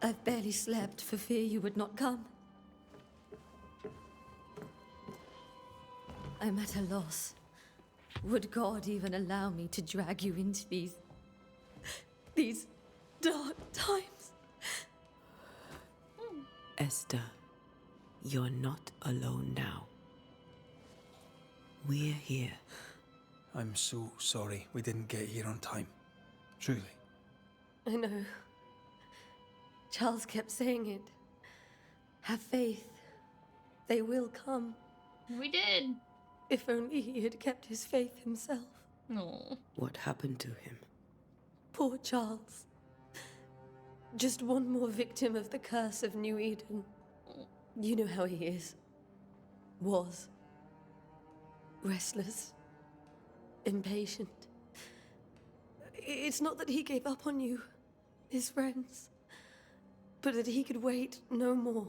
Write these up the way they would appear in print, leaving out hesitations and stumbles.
I've barely slept for fear you would not come. I'm at a loss. Would God even allow me to drag you into these dark times? Esther, you're not alone now. We're here. I'm so sorry we didn't get here on time. Truly. I know. Charles kept saying it. Have faith. They will come. We did. If only he had kept his faith himself. No. What happened to him? Poor Charles. Just one more victim of the curse of New Eden. You know how he is. Was. Restless. Impatient. It's not that he gave up on you, his friends, but that he could wait no more.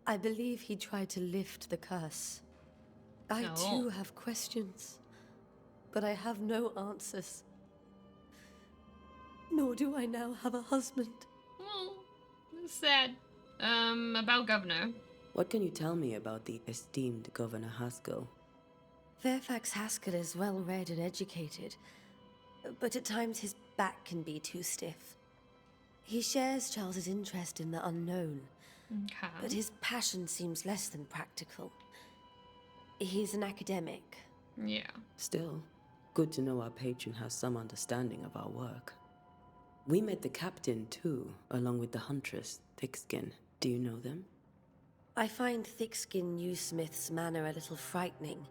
I believe he tried to lift the curse. I too have questions, but I have no answers. Nor do I now have a husband. Oh, that's sad. About Governor. What can you tell me about the esteemed Governor Haskell? Fairfax Haskell is well-read and educated, but at times his back can be too stiff. He shares Charles's interest in the unknown, Okay. but his passion seems less than practical. He's an academic. Yeah. Still, good to know our patron has some understanding of our work. We met the captain too, along with the huntress, Thickskin. Do you know them? I find Thickskin Newsmith's manner a little frightening,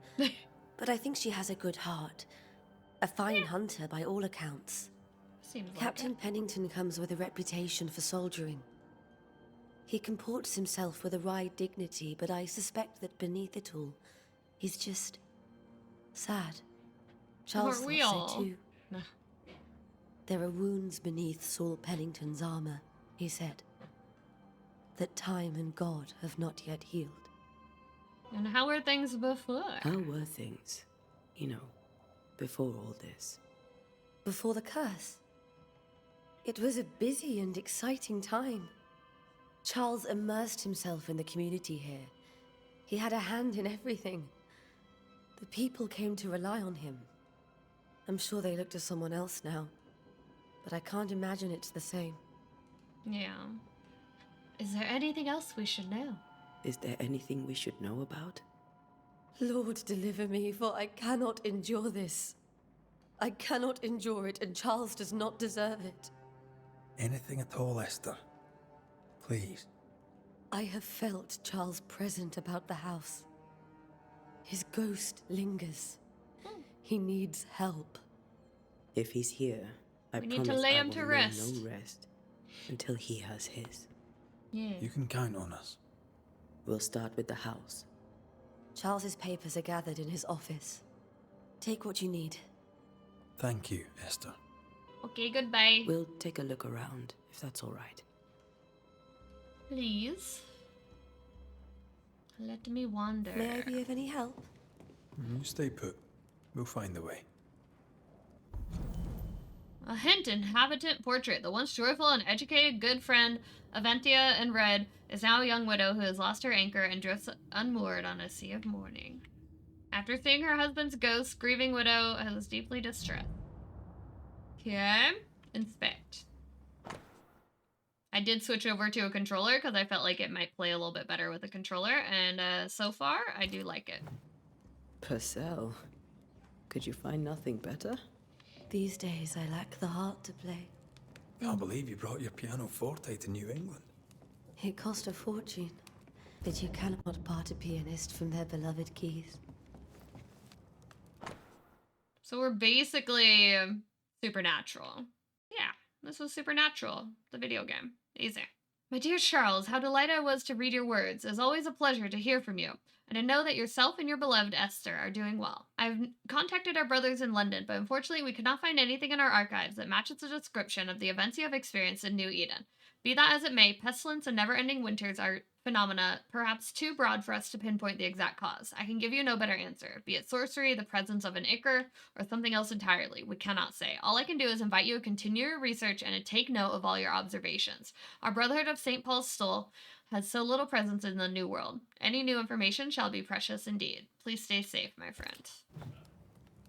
but I think she has a good heart. A fine hunter by all accounts. Seems like Captain it. Pennington comes with a reputation for soldiering. He comports himself with a wry dignity, but I suspect that beneath it all, he's just sad. Charles Aren't we thought all? so too. No. There are wounds beneath Saul Pennington's armor, he said, that time and God have not yet healed. And how were things before? How were things, before all this? Before the curse, it was a busy and exciting time. Charles immersed himself in the community here. He had a hand in everything. The people came to rely on him. I'm sure they look to someone else now, but I can't imagine it's the same. Yeah. Is there anything else we should know? Is there anything we should know about? Lord, deliver me, for I cannot endure this. I cannot endure it, and Charles does not deserve it. Anything at all, Esther. Please. I have felt Charles present about the house. His ghost lingers. He needs help. If he's here, I We need to promise lay I him will to know rest. no rest until he has his. Yeah. You can count on us. We'll start with the house. Charles's papers are gathered in his office. Take what you need. Thank you, Esther. Okay, goodbye. We'll take a look around, if that's all right. Please. Let me wander. May I be of any help? You stay put. We'll find the way. A hint inhabitant portrait. The once joyful and educated good friend, Aventia in red, is now a young widow who has lost her anchor and drifts unmoored on a sea of mourning. After seeing her husband's ghost, grieving widow is deeply distressed. Okay. Inspect. I did switch over to a controller because I felt like it might play a little bit better with a controller, and so far, I do like it. Purcell, could you find nothing better? These days, I lack the heart to play. Can't believe you brought your pianoforte to New England. It cost a fortune, but you cannot part a pianist from their beloved keys. So we're basically Supernatural. Yeah, this was Supernatural, the video game. Easy. My dear Charles, how delighted I was to read your words. It's always a pleasure to hear from you, and to know that yourself and your beloved Esther are doing well. I've contacted our brothers in London, but unfortunately we could not find anything in our archives that matches the description of the events you have experienced in New Eden. Be that as it may, pestilence and never-ending winters are phenomena perhaps too broad for us to pinpoint the exact cause. I can give you no better answer. Be it sorcery, the presence of an ichor, or something else entirely. We cannot say. All I can do is invite you to continue your research and to take note of all your observations. Our Brotherhood of St. Paul's Stool has so little presence in the New World. Any new information shall be precious indeed. Please stay safe, my friend.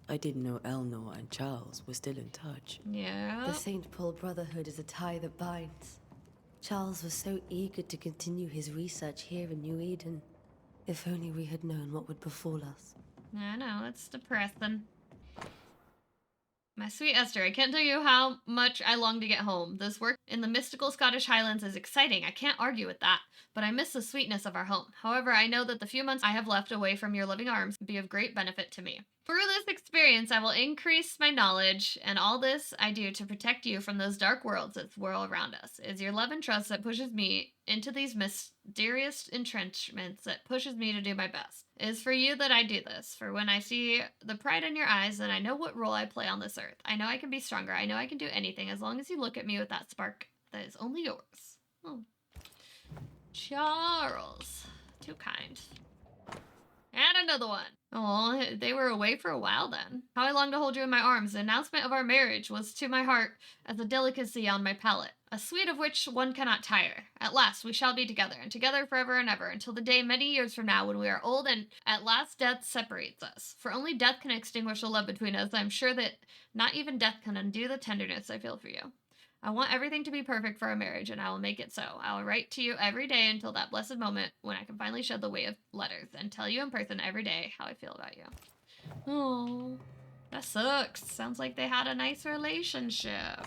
I didn't know Eleanor and Charles were still in touch. Yeah. The St. Paul Brotherhood is a tie that binds. Charles was so eager to continue his research here in New Eden. If only we had known what would befall us. I know, it's depressing. My sweet Esther, I can't tell you how much I long to get home. This work in the mystical Scottish Highlands is exciting. I can't argue with that. But I miss the sweetness of our home. However, I know that the few months I have left away from your loving arms will be of great benefit to me. Through this experience, I will increase my knowledge, and all this I do to protect you from those dark worlds that swirl around us. It is your love and trust that pushes me into these mysterious entrenchments, that pushes me to do my best. It is for you that I do this, for when I see the pride in your eyes, then I know what role I play on this earth. I know I can be stronger. I know I can do anything as long as you look at me with that spark that is only yours. Oh. Charles. Too kind. And another one. Oh, they were away for a while then. How I long to hold you in my arms. The announcement of our marriage was to my heart as a delicacy on my palate, a sweet of which one cannot tire. At last we shall be together, and together forever and ever, until the day many years from now when we are old and at last death separates us. For only death can extinguish the love between us. I am sure that not even death can undo the tenderness I feel for you. I want everything to be perfect for our marriage, and I will make it so. I will write to you every day until that blessed moment when I can finally shed the weight of letters and tell you in person every day how I feel about you. Oh, that sucks. Sounds like they had a nice relationship.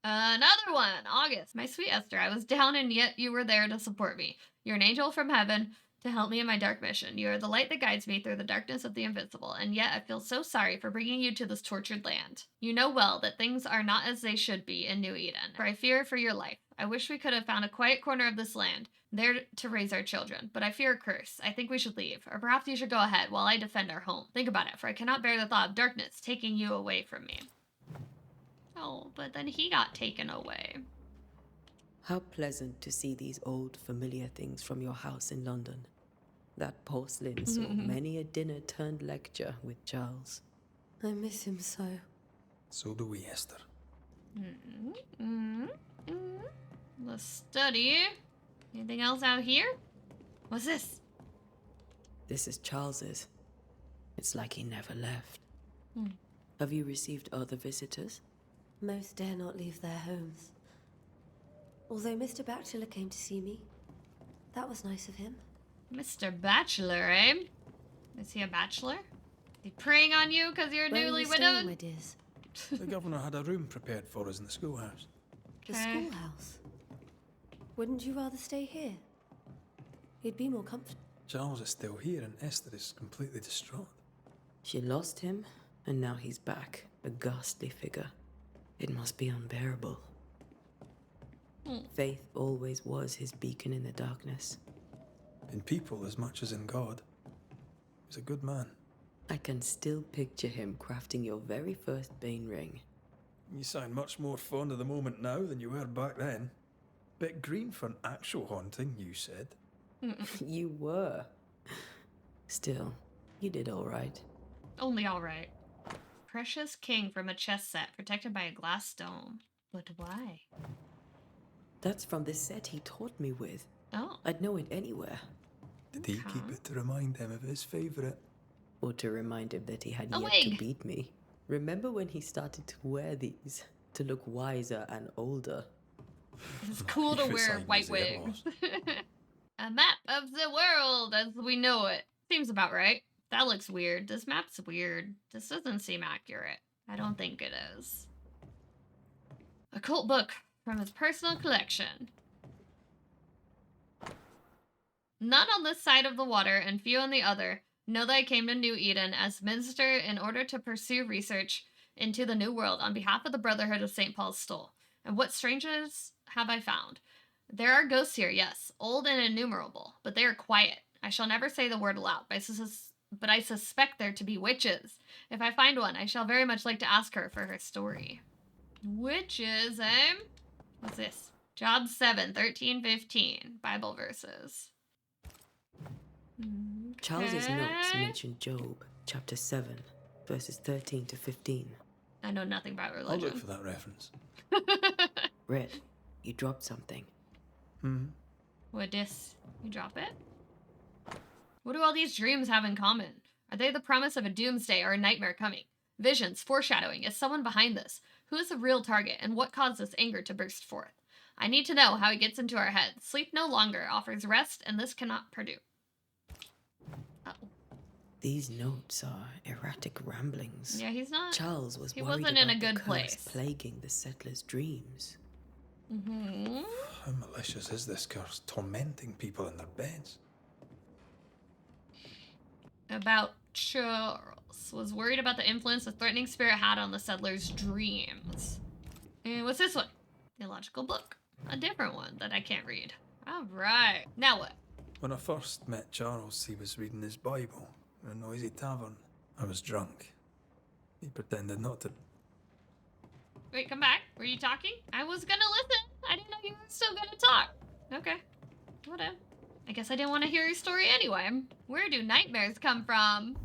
Another one, August. My sweet Esther, I was down and yet you were there to support me. You're an angel from heaven to help me in my dark mission. You are the light that guides me through the darkness of the invisible, and yet I feel so sorry for bringing you to this tortured land. You know well that things are not as they should be in New Eden, for I fear for your life. I wish we could have found a quiet corner of this land, there to raise our children, but I fear a curse. I think we should leave, or perhaps you should go ahead while I defend our home. Think about it, for I cannot bear the thought of darkness taking you away from me. Oh, but then he got taken away. How pleasant to see these old, familiar things from your house in London. That porcelain saw many a dinner-turned-lecture with Charles. I miss him so. So do we, Esther. The study. Anything else out here? What's this? This is Charles's. It's like he never left. Have you received other visitors? Most dare not leave their homes. Although Mr. Bachelor came to see me. That was nice of him. Mr. Bachelor, eh? Is he a bachelor? Is he preying on you because you're Where are newly you staying, my widowed? dears? The governor had a room prepared for us in the schoolhouse. The Okay. schoolhouse. Wouldn't you rather stay here? You'd be more comfortable. Charles is still here and Esther is completely distraught. She lost him, and now he's back, a ghastly figure. It must be unbearable. Faith always was his beacon in the darkness. In people as much as in God. He's a good man. I can still picture him crafting your very first Bane ring. You sound much more fond of the moment now than you were back then. Bit green for an actual haunting, you said. You were. Still, you did all right. Only all right. Precious king from a chess set protected by a glass dome. But why? That's from the set he taught me with. Oh. I'd know it anywhere. Did he keep it to remind him of his favourite? Or to remind him that he had A yet wig. to beat me. Remember when he started to wear these? To look wiser and older. It's cool to If it's wear like white music, it wigs. A map of the world as we know it. Seems about right. That looks weird. This map's weird. This doesn't seem accurate. I don't think it is. A cult book from his personal collection. None on this side of the water and few on the other know that I came to New Eden as minister in order to pursue research into the New World on behalf of the Brotherhood of St. Paul's Stool. And what strangeness have I found? There are ghosts here, yes, old and innumerable, but they are quiet. I shall never say the word aloud, but I suspect there to be witches. If I find one, I shall very much like to ask her for her story. Witches, eh? What's this? Job 7, 13, 15. Bible verses. Charles's notes Okay. mention Job, chapter 7, verses 13 to 15. I know nothing about I'll look religion. for that reference. Red, you dropped something. What dis? You drop it? What do all these dreams have in common? Are they the promise of a doomsday or a nightmare coming? Visions, foreshadowing, is someone behind this? Who is the real target, and what caused this anger to burst forth? I need to know how it gets into our heads. Sleep no longer offers rest, and this cannot produce. Uh-oh. These notes are erratic ramblings. Yeah, he's not. Charles was He worried wasn't about in a the good curse place. plaguing the settlers' dreams. How malicious is this curse, tormenting people in their beds? About Charles was worried about the influence the threatening spirit had on the settlers' dreams. And what's this one? Theological book. A different one that I can't read. All right. Now what? When I first met Charles, he was reading his Bible in a noisy tavern. I was drunk. He pretended not to. Wait, come back. Were you talking? I was gonna listen. I didn't know you were still gonna talk. Okay. Whatever. I guess I didn't want to hear your story anyway. Where do nightmares come from?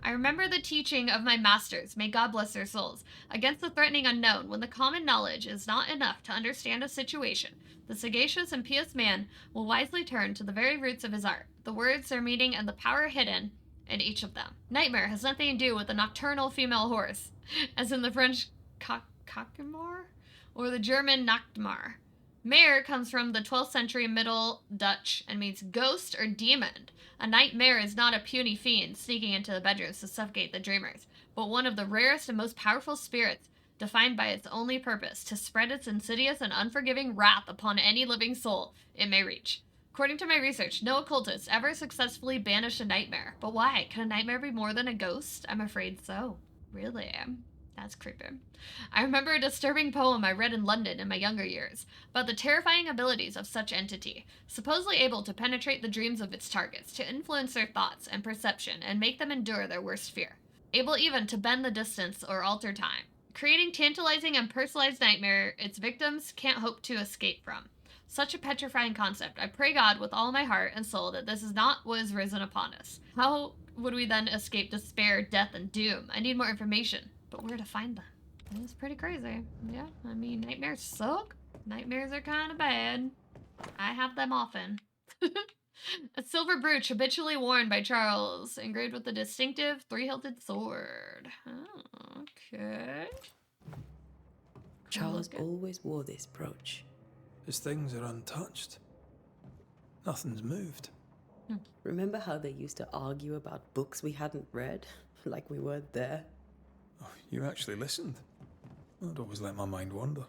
I remember the teaching of my masters, may God bless their souls, against the threatening unknown. When the common knowledge is not enough to understand a situation, the sagacious and pious man will wisely turn to the very roots of his art, the words, their meaning, and the power hidden in each of them. Nightmare has nothing to do with the nocturnal female horse, as in the French Cockemore or the German Nachtmar. Mare comes from the 12th century Middle Dutch and means ghost or demon. A nightmare is not a puny fiend sneaking into the bedrooms to suffocate the dreamers, but one of the rarest and most powerful spirits, defined by its only purpose, to spread its insidious and unforgiving wrath upon any living soul it may reach. According to my research, no occultist ever successfully banished a nightmare. But why? Can a nightmare be more than a ghost? I'm afraid so. Really? That's creepy. I remember a disturbing poem I read in London in my younger years about the terrifying abilities of such entity, supposedly able to penetrate the dreams of its targets, to influence their thoughts and perception, and make them endure their worst fear. Able even to bend the distance or alter time. Creating tantalizing and personalized nightmare its victims can't hope to escape from. Such a petrifying concept. I pray God with all my heart and soul that this is not what is risen upon us. How would we then escape despair, death, and doom? I need more information. But where to find them? It's pretty crazy. Yeah, I mean, nightmares suck. Nightmares are kind of bad. I have them often. A silver brooch habitually worn by Charles, engraved with a distinctive three-hilted sword. Oh, okay. Charles Cool. always wore this brooch. His things are untouched. Nothing's moved. Remember how they used to argue about books we hadn't read? Like we weren't there? Oh, you actually listened. I'd always let my mind wander.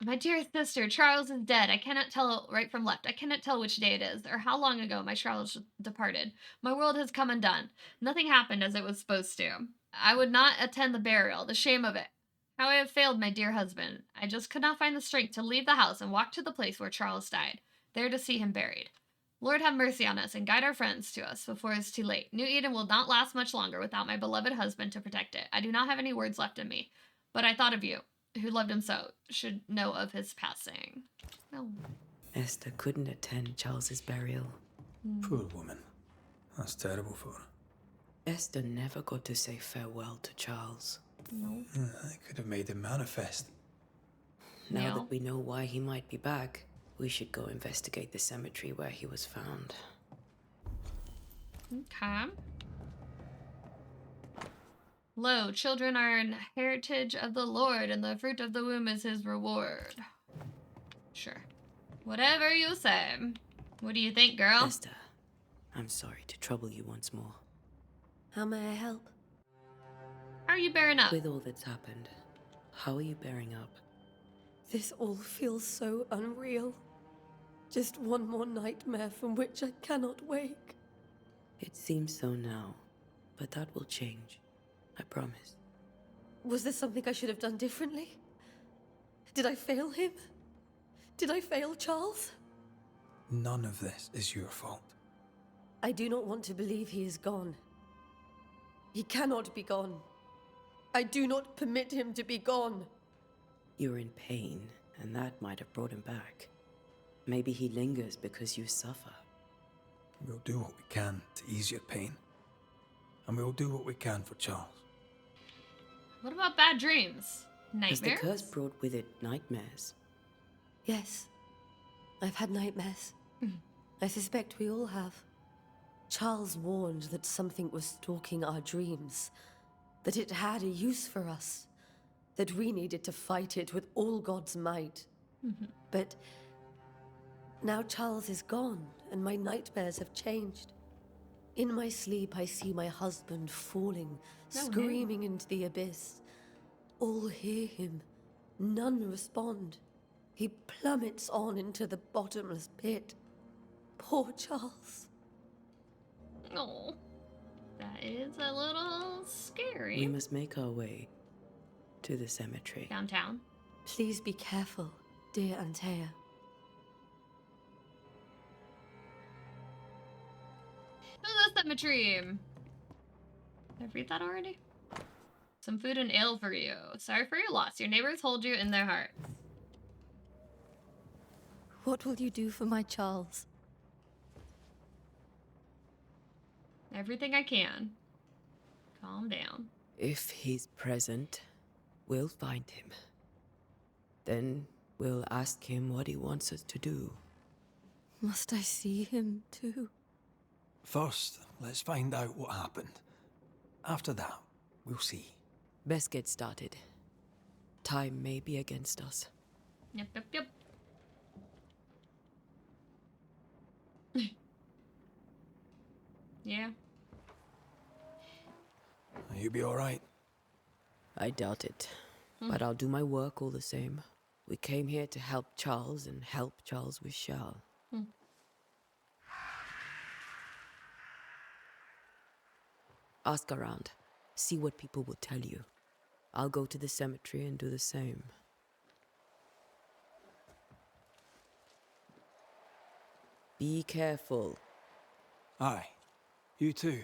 My dearest sister, Charles is dead. I cannot tell right from left. I cannot tell which day it is, or how long ago my Charles departed. My world has come undone. Nothing happened as it was supposed to. I would not attend the burial, the shame of it. How I have failed my dear husband. I just could not find the strength to leave the house and walk to the place where Charles died, there to see him buried. Lord have mercy on us and guide our friends to us before it's too late. New Eden will not last much longer without my beloved husband to protect it. I do not have any words left in me, but I thought of you, who loved him so, should know of his passing. Oh. Esther couldn't attend Charles's burial. Poor woman. That's terrible for her. Esther never got to say farewell to Charles. No. I could have made him manifest. Now Yeah. that we know why he might be back, we should go investigate the cemetery where he was found. Okay. Lo, children are an heritage of the Lord, and the fruit of the womb is his reward. Sure. Whatever you say. What do you think, girl? Esther, I'm sorry to trouble you once more. How may I help? How are you bearing up? With all that's happened, how are you bearing up? This all feels so unreal. Just one more nightmare from which I cannot wake. It seems so now, but that will change. I promise. Was there something I should have done differently? Did I fail him? Did I fail Charles? None of this is your fault. I do not want to believe he is gone. He cannot be gone. I do not permit him to be gone. You're in pain, and that might have brought him back. Maybe he lingers because you suffer. We'll do what we can to ease your pain. And we'll do what we can for Charles. What about bad dreams? Has the Nightmares? curse brought with it nightmares? Yes, I've had nightmares. I suspect we all have. Charles warned that something was stalking our dreams, that it had a use for us, that we needed to fight it with all God's might. But now Charles is gone, and my nightmares have changed. In my sleep, I see my husband falling, screaming into the abyss. All hear him. None respond. He plummets on into the bottomless pit. Poor Charles. Oh, that is a little scary. We must make our way to the cemetery. Downtown. Please be careful, dear Antea. Oh, the cemetery. Did I read that already? Some food and ale for you. Sorry for your loss. Your neighbors hold you in their hearts. What will you do for my Charles? Everything I can. Calm down. If he's present, we'll find him. Then we'll ask him what he wants us to do. Must I see him too? First, let's find out what happened. After that, we'll see. Best get started. Time may be against us. Yep. Yeah. You'll be alright. I doubt it. But I'll do my work all the same. We came here to help Charles, and help Charles we shall. Ask around. See what people will tell you. I'll go to the cemetery and do the same. Be careful. Aye. You too.